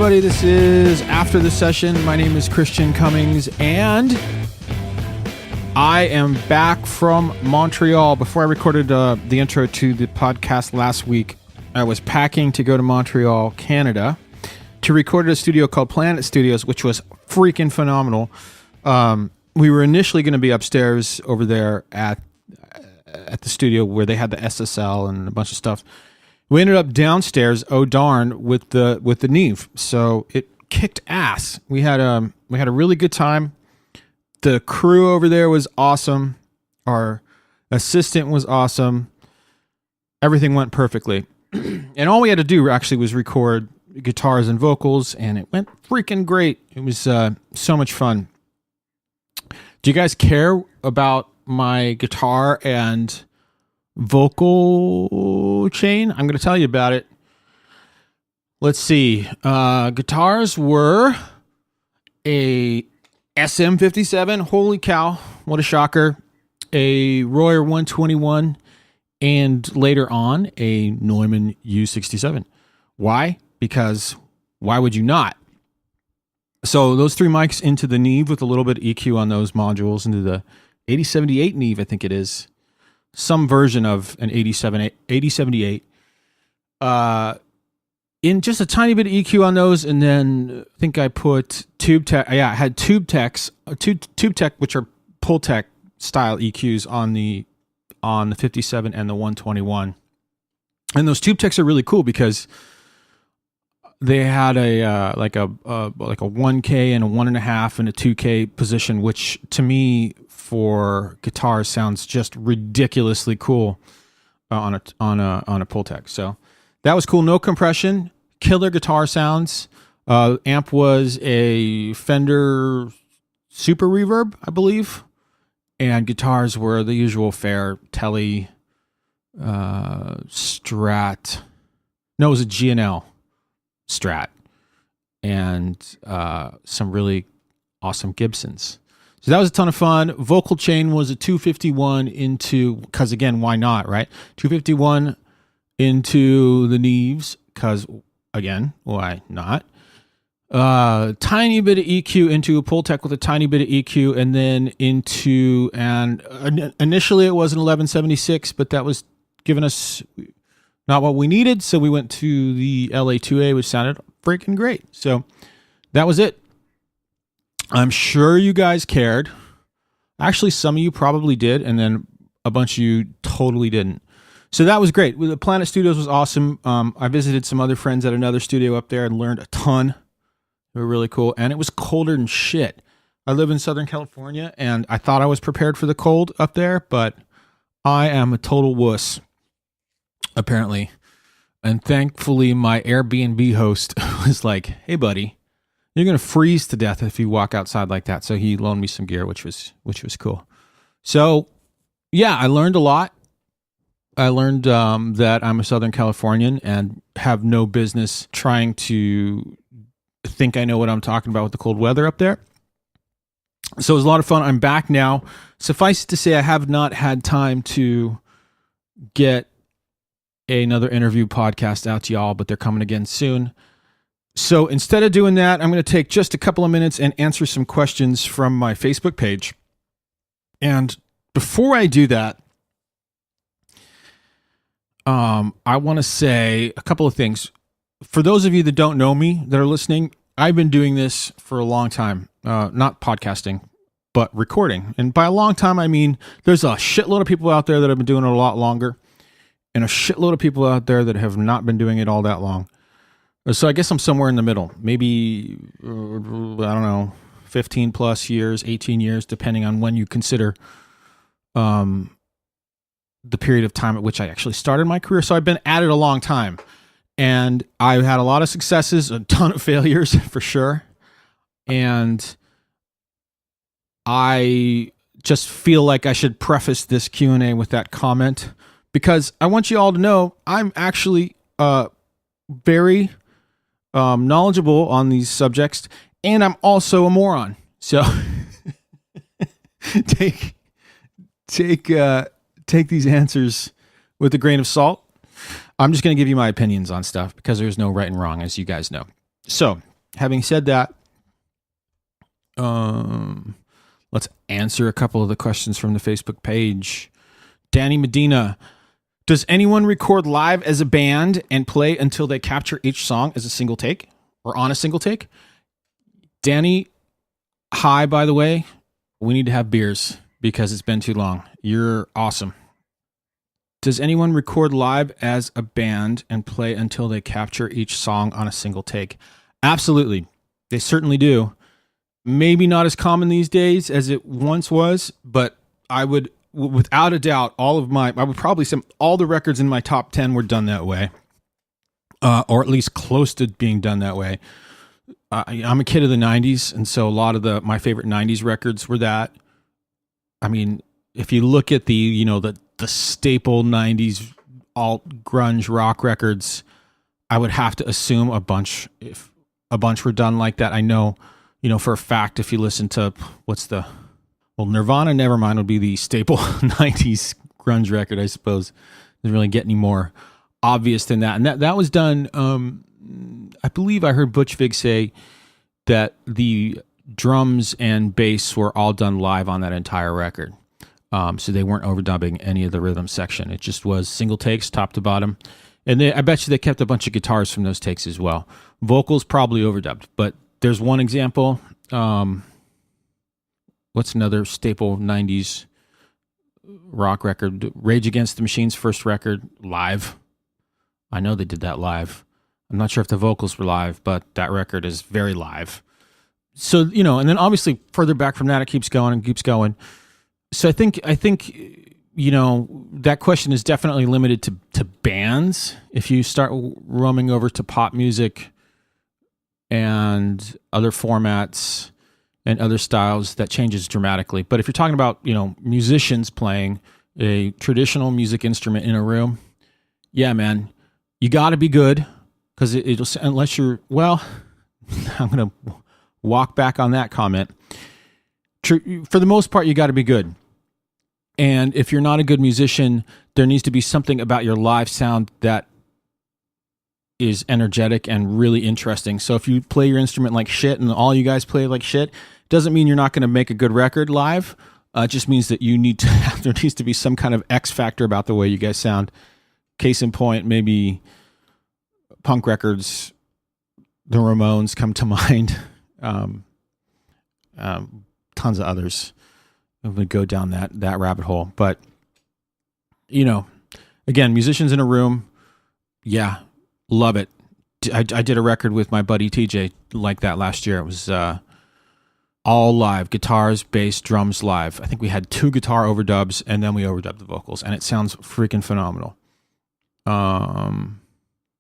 everybody. This is After the Session. My name is Christian Cummings, and I am back from Montreal. Before I recorded the intro to the podcast last week, I was packing to go to Montreal, Canada, to record at a studio called Planet Studios, which was freaking phenomenal. We were initially going to be upstairs over there at the studio where they had the SSL and a bunch of stuff. We ended up downstairs, oh darn, with the Neve. So it kicked ass. We had a really good time. The crew over there was awesome. Our assistant was awesome. Everything went perfectly. And all we had to do actually was record guitars and vocals, and it went freaking great. It was so much fun. Do you guys care about my guitar and vocal chain? I'm going to tell you about it. Let's see. Guitars were a SM57. Holy cow. What a shocker. A Royer 121. And later on, a Neumann U67. Why? Because why would you not? So those three mics into the Neve with a little bit of EQ on those modules into the 8078 Neve, I think it is. Some version of an 8078. In just a tiny bit of EQ on those, and then I think I put Tube Tech. Yeah, I had Tube Tech, which are Pull Tech style EQs on the 57 and the 121. And those Tube Techs are really cool because they had a like a 1K and a 1.5 and a 2K position, which to me for guitar sounds just ridiculously cool on a Pull Tech. So that was cool. No compression, killer guitar sounds. Amp was a Fender Super Reverb, I believe, and guitars were the usual fare: Tele, Strat. No, it was a G&L Strat, and some really awesome Gibsons. So that was a ton of fun. Vocal chain was a 251 into, because again, why not, right? 251 into the Neves, because again, why not? Tiny bit of EQ into a Pull Tech with a tiny bit of EQ, and then into, and initially it was an 1176, but that was giving us not what we needed, so we went to the LA2A, which sounded freaking great. So that was it. I'm sure you guys cared. Actually, some of you probably did, and then a bunch of you totally didn't. So that was great. The Planet Studios was awesome. I visited some other friends at another studio up there and learned a ton. They were really cool, and it was colder than shit. I live in Southern California, and I thought I was prepared for the cold up there, but I am a total wuss, apparently. And thankfully, my Airbnb host was like, "Hey, buddy, you're going to freeze to death if you walk outside like that." So he loaned me some gear, which was cool. So yeah, I learned a lot. I learned that I'm a Southern Californian and have no business trying to think I know what I'm talking about with the cold weather up there. So it was a lot of fun. I'm back now. Suffice it to say, I have not had time to get another interview podcast out to y'all, but they're coming again soon. So instead of doing that, I'm going to take just a couple of minutes and answer some questions from my Facebook page. And before I do that, I want to say a couple of things. For those of you that don't know me, that are listening, I've been doing this for a long time. Not podcasting, but recording. And by a long time, I mean there's a shitload of people out there that have been doing it a lot longer, and a shitload of people out there that have not been doing it all that long. So I guess I'm somewhere in the middle. Maybe, I don't know, 15 plus years, 18 years, depending on when you consider the period of time at which I actually started my career. So I've been at it a long time. And I've had a lot of successes, a ton of failures for sure. And I just feel like I should preface this Q&A with that comment, because I want you all to know I'm actually very knowledgeable on these subjects, and I'm also a moron. So take these answers with a grain of salt. I'm just going to give you my opinions on stuff because there's no right and wrong, as you guys know. So having said that, let's answer a couple of the questions from the Facebook page. Danny Medina, does anyone record live as a band and play until they capture each song as a single take or on a single take? Danny, hi, by the way. We need to have beers because it's been too long. You're awesome. Does anyone record live as a band and play until they capture each song on a single take? Absolutely. They certainly do. Maybe not as common these days as it once was, but I would, without a doubt, I would probably say all the records in my top 10 were done that way, or at least close to being done that way. I'm a kid of the 90s, and so a lot of my favorite 90s records were that. I mean, if you look at the staple 90s alt grunge rock records, I would have to assume a bunch were done like that. I know, for a fact, if you listen to Nirvana, Nevermind would be the staple 90s grunge record, I suppose. Doesn't really get any more obvious than that. And that was done, I believe I heard Butch Vig say that the drums and bass were all done live on that entire record. So they weren't overdubbing any of the rhythm section. It just was single takes, top to bottom. And I bet you they kept a bunch of guitars from those takes as well. Vocals probably overdubbed, but there's one example. What's another staple 90s rock record? Rage Against the Machine's first record, live. I know they did that live. I'm not sure if the vocals were live, but that record is very live. So, and then obviously further back from that, it keeps going and keeps going. So I think that question is definitely limited to bands. If you start roaming over to pop music and other formats and other styles, that changes dramatically. But if you're talking about, musicians playing a traditional music instrument in a room, yeah, man, you got to be good. Because unless you're, I'm going to walk back on that comment. For the most part, you got to be good. And if you're not a good musician, there needs to be something about your live sound that is energetic and really interesting. So if you play your instrument like shit and all you guys play like shit, doesn't mean you're not going to make a good record live. It just means that there needs to be some kind of X factor about the way you guys sound. Case in point, maybe punk records, the Ramones come to mind, tons of others. I'm going to go down that rabbit hole. But, again, musicians in a room, yeah, love it. I did a record with my buddy TJ like that last year. It was all live, guitars, bass, drums live. I think we had 2 guitar overdubs, and then we overdubbed the vocals, and it sounds freaking phenomenal.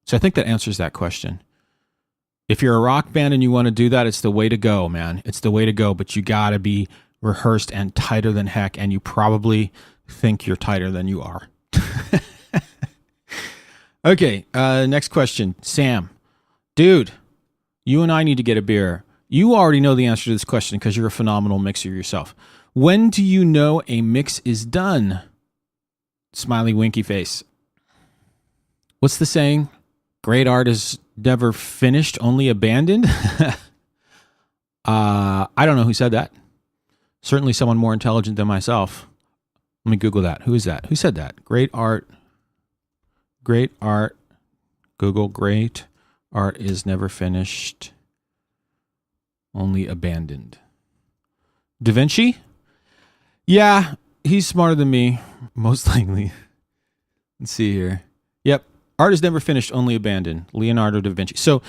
So I think that answers that question. If you're a rock band and you want to do that, it's the way to go, man. It's the way to go, but you got to be rehearsed and tighter than heck, and you probably think you're tighter than you are. Okay, next question. Sam. Dude, you and I need to get a beer. You already know the answer to this question because you're a phenomenal mixer yourself. When do you know a mix is done? Smiley winky face. What's the saying? Great art is never finished, only abandoned. I don't know who said that. Certainly someone more intelligent than myself. Let me Google that. Who is that? Who said that? Great art. Google, great art is never finished, only abandoned. Da Vinci? Yeah, he's smarter than me, most likely. Let's see here. Yep. Art is never finished, only abandoned. Leonardo da Vinci. So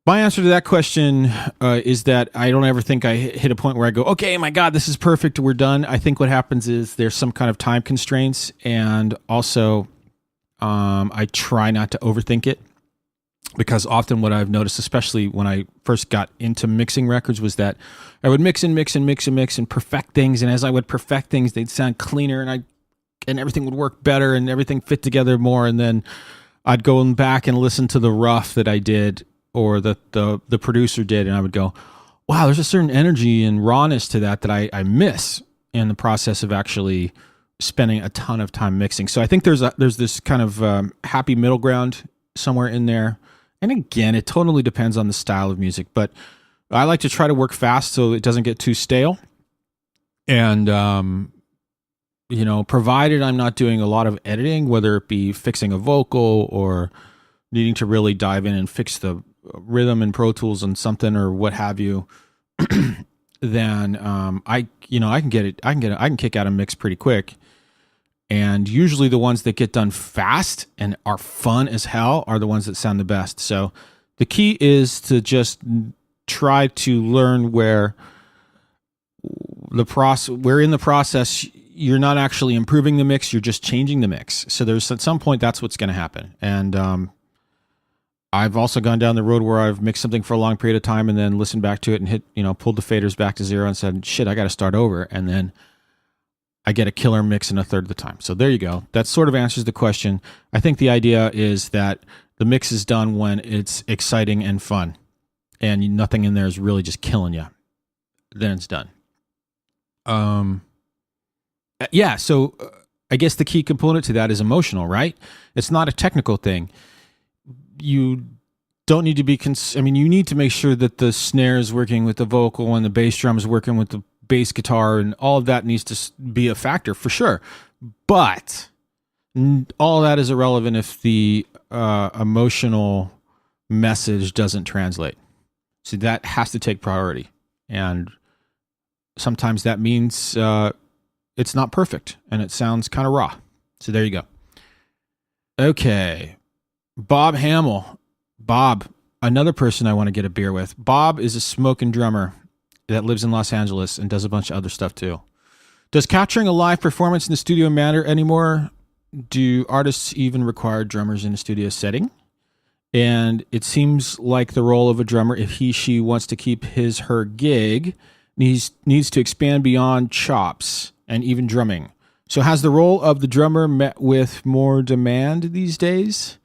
my answer to that question is that I don't ever think I hit a point where I go, okay, my God, this is perfect. We're done. I think what happens is there's some kind of time constraints. And also I try not to overthink it, because often what I've noticed, especially when I first got into mixing records, was that I would mix and perfect things. And as I would perfect things, they'd sound cleaner and everything would work better and everything fit together more. And then I'd go back and listen to the rough that I did or the producer did, and I would go, wow, there's a certain energy and rawness to that I miss in the process of actually spending a ton of time mixing. So I think there's this kind of happy middle ground somewhere in there. And again, it totally depends on the style of music, but I like to try to work fast so it doesn't get too stale. And, provided I'm not doing a lot of editing, whether it be fixing a vocal or needing to really dive in and fix the rhythm in Pro Tools and something or what have you, then I can kick out a mix pretty quick. And usually the ones that get done fast and are fun as hell are the ones that sound the best. So the key is to just try to learn where in the process you're not actually improving the mix, you're just changing the mix. So there's at some point that's what's going to happen. And I've also gone down the road where I've mixed something for a long period of time and then listened back to it and pulled the faders back to zero and said, shit, I got to start over. And then I get a killer mix in a third of the time. So there you go. That sort of answers the question. I think the idea is that the mix is done when it's exciting and fun and nothing in there is really just killing you. Then it's done. So I guess the key component to that is emotional, right? It's not a technical thing. You don't need to be, you need to make sure that the snare is working with the vocal and the bass drum is working with the bass guitar, and all of that needs to be a factor for sure. But all that is irrelevant if the emotional message doesn't translate. So that has to take priority. And sometimes that means it's not perfect and it sounds kind of raw. So there you go. Okay. Bob Hamill. Bob, another person I want to get a beer with. Bob is a smoking drummer that lives in Los Angeles and does a bunch of other stuff too. Does capturing a live performance in the studio matter anymore? Do artists even require drummers in a studio setting? And it seems like the role of a drummer, if she wants to keep her gig, needs to expand beyond chops and even drumming. So has the role of the drummer met with more demand these days?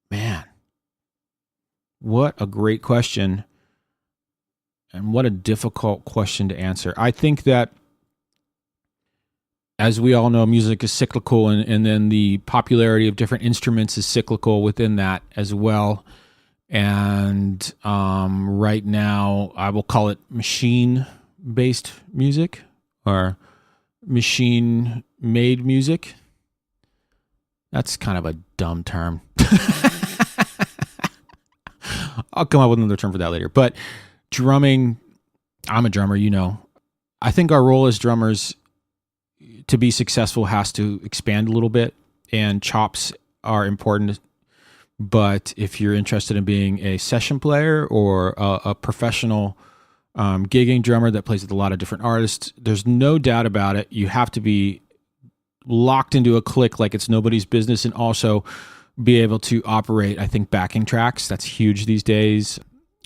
Man. What a great question, and what a difficult question to answer. I think that, as we all know, music is cyclical, and then the popularity of different instruments is cyclical within that as well. And right now, I will call it machine-based music or machine-made music. That's kind of a dumb term. I'll come up with another term for that later. But drumming, I'm a drummer, I think our role as drummers to be successful has to expand a little bit, and chops are important. But if you're interested in being a session player or a professional gigging drummer that plays with a lot of different artists, there's no doubt about it. You have to be locked into a click like it's nobody's business, and also be able to operate, I think, backing tracks. That's huge these days.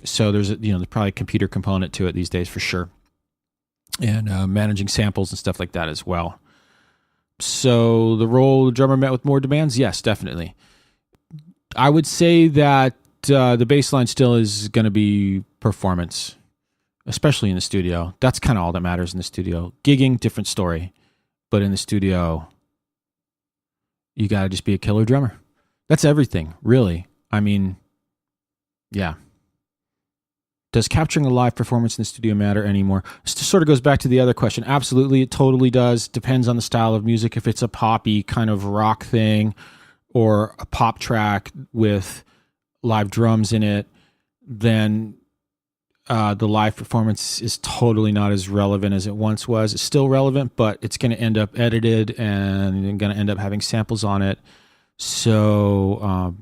So there's probably a computer component to it these days for sure. And managing samples and stuff like that as well. So the role of the drummer met with more demands? Yes, definitely. I would say that the baseline still is going to be performance, especially in the studio. That's kind of all that matters in the studio. Gigging, different story. But in the studio, you got to just be a killer drummer. That's everything, really. Yeah. Does capturing a live performance in the studio matter anymore? It sort of goes back to the other question. Absolutely, it totally does. Depends on the style of music. If it's a poppy kind of rock thing or a pop track with live drums in it, then the live performance is totally not as relevant as it once was. It's still relevant, but it's going to end up edited and going to end up having samples on it. So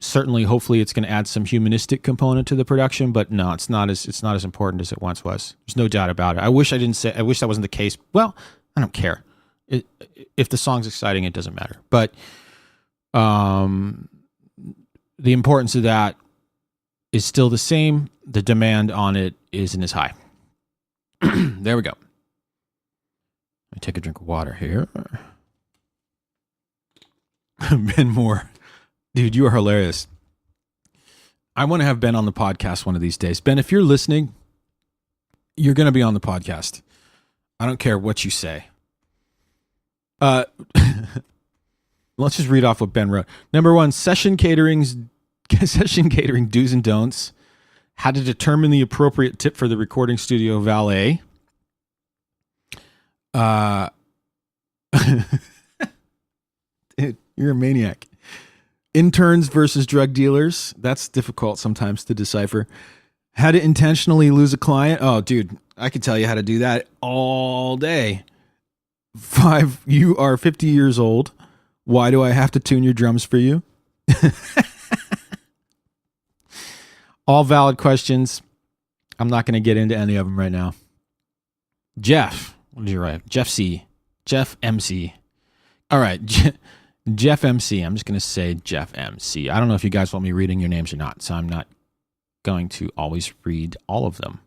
certainly, hopefully, it's going to add some humanistic component to the production. But no, it's not as important as it once was. There's no doubt about it. I wish that wasn't the case. Well, I don't care. If the song's exciting, it doesn't matter. But the importance of that is still the same. The demand on it isn't as high. There we go. Let me take a drink of water here. Ben Moore. Dude, you are hilarious. I want to have Ben on the podcast one of these days. Ben, if you're listening, you're going to be on the podcast. I don't care what you say. Let's just read off what Ben wrote. Number one, session catering do's and don'ts. How to determine the appropriate tip for the recording studio valet. You're a maniac. Interns versus drug dealers. That's difficult sometimes to decipher. How to intentionally lose a client. Oh, dude, I could tell you how to do that all day. 5, you are 50 years old. Why do I have to tune your drums for you? All valid questions. I'm not going to get into any of them right now. Jeff. What did you write? Jeff C. Jeff MC. All right. Jeff MC. I'm just going to say Jeff MC. I don't know if you guys want me reading your names or not, so I'm not going to always read all of them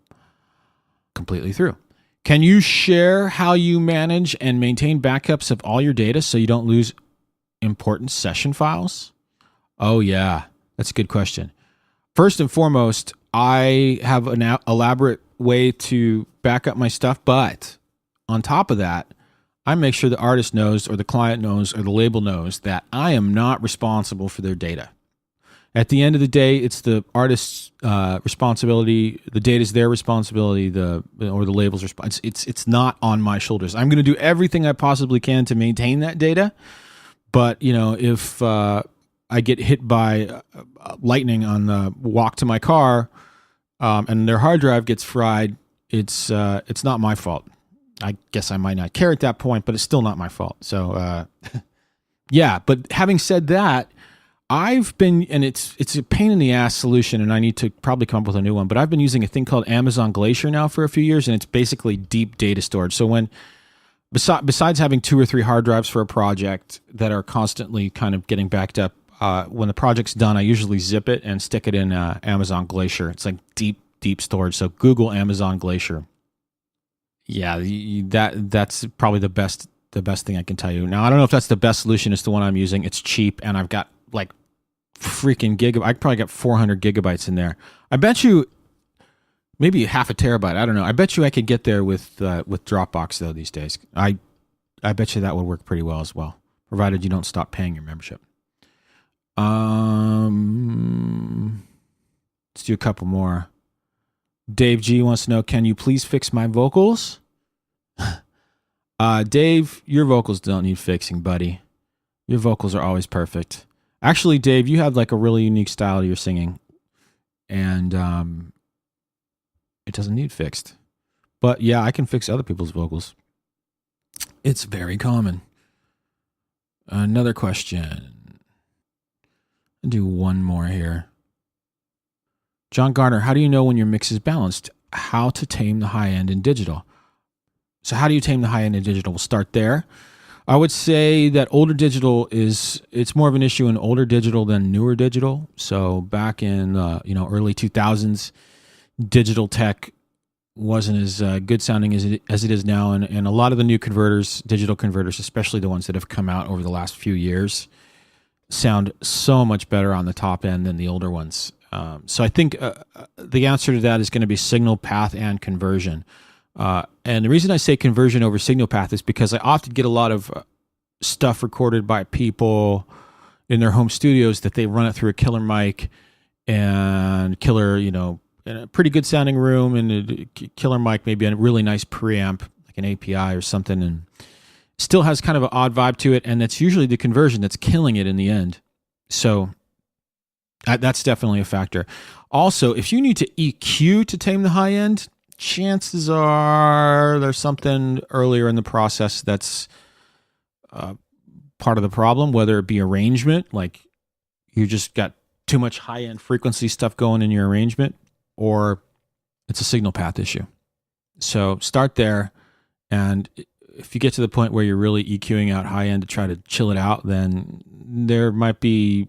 completely through. Can you share how you manage and maintain backups of all your data so you don't lose important session files? Oh, yeah. That's a good question. First and foremost, I have an elaborate way to back up my stuff, but on top of that, I make sure the artist knows or the client knows or the label knows that I am not responsible for their data. At the end of the day, it's the artist's responsibility. The data is their responsibility. Or the label's responsibility. It's not on my shoulders. I'm going to do everything I possibly can to maintain that data. But if I get hit by lightning on the walk to my car, and their hard drive gets fried, it's not my fault. I guess I might not care at that point, but it's still not my fault. So, yeah. But having said that, I've been, and it's a pain in the ass solution, and I need to probably come up with a new one. But I've been using a thing called Amazon Glacier now for a few years, and it's basically deep data storage. So when besides having 2 or 3 hard drives for a project that are constantly kind of getting backed up, when the project's done, I usually zip it and stick it in Amazon Glacier. It's like deep storage. So Google Amazon Glacier. Yeah, that's probably the best thing I can tell you. Now, I don't know if that's the best solution. It's the one I'm using. It's cheap, and I've got like freaking gigabyte. I probably got 400 gigabytes in there. I bet you maybe half a terabyte. I don't know. I bet you I could get there with Dropbox though these days. I bet you that would work pretty well as well, provided you don't stop paying your membership. Let's do a couple more. Dave G wants to know, can you please fix my vocals? Dave, your vocals don't need fixing, buddy. Your vocals are always perfect. Actually, Dave, you have like a really unique style to your singing, and it doesn't need fixed. But yeah, I can fix other people's vocals. It's very common. Another question. I'll do one more here. John Garner, how do you know when your mix is balanced? How to tame the high end in digital. So how do you tame the high end in digital? We'll start there. I would say that older digital it's more of an issue in older digital than newer digital. So back in early 2000s, digital tech wasn't as good sounding as it is now, and a lot of the new digital converters, especially the ones that have come out over the last few years, sound so much better on the top end than the older ones. So I think the answer to that is going to be signal path and conversion. And the reason I say conversion over signal path is because I often get a lot of stuff recorded by people in their home studios that they run it through a killer mic and in a pretty good sounding room and a killer mic, maybe a really nice preamp, like an API or something, and still has kind of an odd vibe to it. And that's usually the conversion that's killing it in the end. So that's definitely a factor. Also, if you need to EQ to tame the high end, chances are there's something earlier in the process that's part of the problem, whether it be arrangement, like you just got too much high end frequency stuff going in your arrangement, or it's a signal path issue. So start there. And if you get to the point where you're really EQing out high end to try to chill it out, then there might be,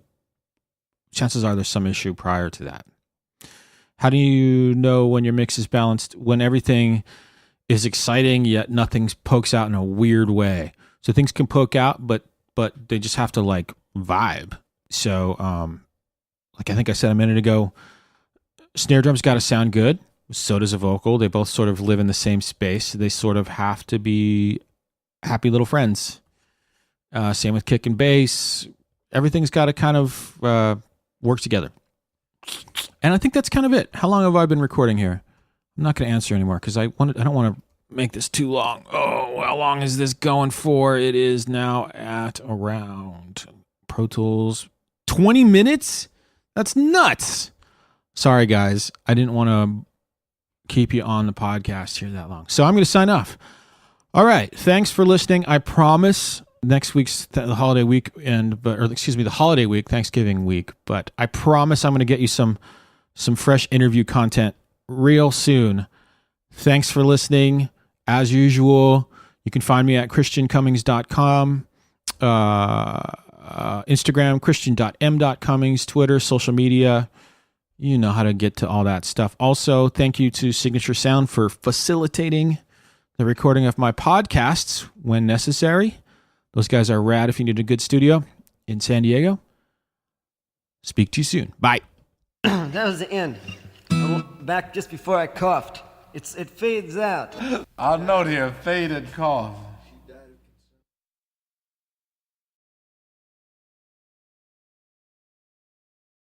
chances are there's some issue prior to that. How do you know when your mix is balanced? When everything is exciting, yet nothing pokes out in a weird way. So things can poke out, but they just have to like vibe. So, like I think I said a minute ago, snare drums got to sound good. So does a vocal. They both sort of live in the same space. They sort of have to be happy little friends. Same with kick and bass. Everything's got to kind of work together. And I think that's kind of it. How long have I been recording here? I'm not going to answer anymore because I don't want to make this too long. Oh, how long is this going for? It is now at around Pro Tools 20 minutes. That's nuts. Sorry, guys. I didn't want to keep you on the podcast here that long. So I'm going to sign off. All right. Thanks for listening. I promise next week's the holiday week the holiday week, Thanksgiving week, but I promise I'm going to get you some fresh interview content real soon. Thanks for listening. As usual, you can find me at christiancummings.com, Instagram, christian.m.cummings, Twitter, social media. You know how to get to all that stuff. Also, thank you to Signature Sound for facilitating the recording of my podcasts when necessary. Those guys are rad if you need a good studio in San Diego. Speak to you soon. Bye. That was the end. I went back just before I coughed. It fades out. I'll note here, faded cough.